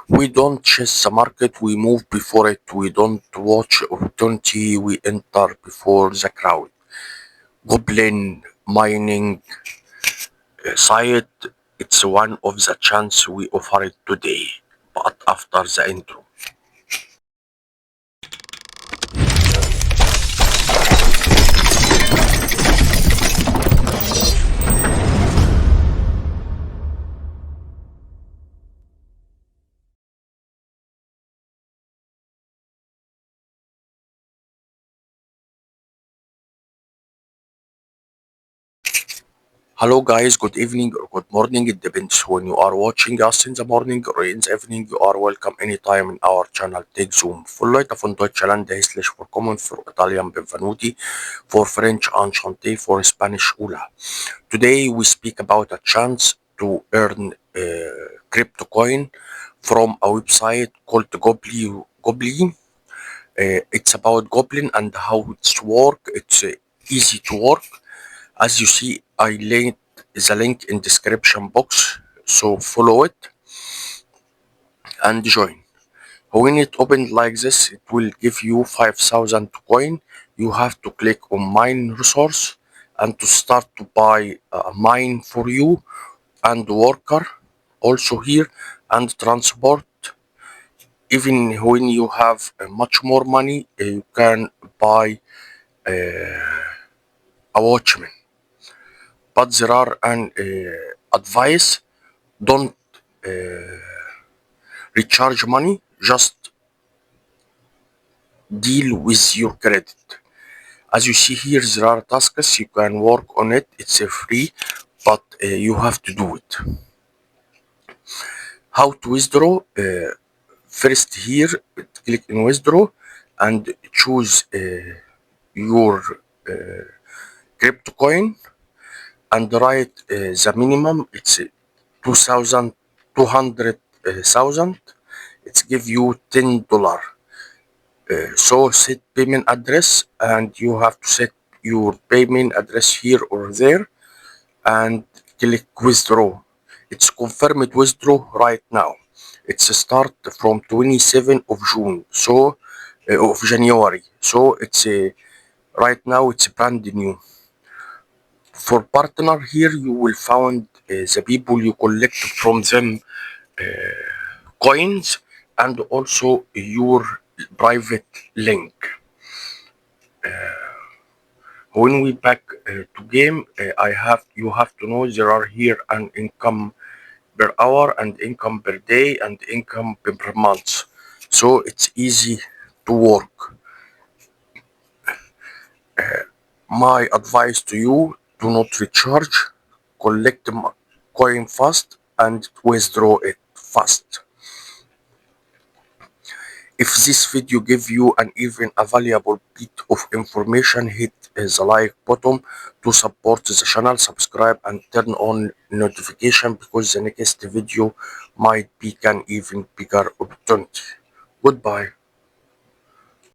We don't chase the market, we move before it. We don't watch opportunity, we enter before the crowd. Goblin mining site, it's one of the chance we offer it today, but after the intro. Hello guys, good evening or good morning. It depends when you are watching us in the morning or in the evening. You are welcome anytime in our channel TechZone. Follow von Deutschland for common, for Italian benvenuti, for French enchanté, for Spanish hola. Today we speak about a chance to earn crypto coin from a website called Goblin. It's about Goblin and how it's work. It's easy to work. As you see, I linked the link in description box, so follow it and join. When it opens like this, it will give you 5,000 coin. You have to click on mine resource and to start to buy a mine for you and worker also here and transport. Even when you have much more money, you can buy a watchman. But there are an advice: don't recharge money, just deal with your credit. As you see here, there are tasks, you can work on it, it's free, but you have to do it. How to withdraw? First here, click in withdraw and choose your crypto coin and write the minimum. It's 200,000. It's give you $10. So set payment address and you have to set your payment address here or there and click withdraw. It's confirmed withdraw right now. It's start from 27th of June, so of January. So it's right now it's brand new. For partner here, you will find the people you collect from them coins and also your private link. When we back to game, you have to know there are here an income per hour and income per day and income per month, so it's easy to work. My advice to you: do not recharge, collect coin fast and withdraw it fast. If this video give you an even a valuable bit of information, hit the like button to support the channel, subscribe and turn on notification because the next video might be an even bigger opportunity. Goodbye.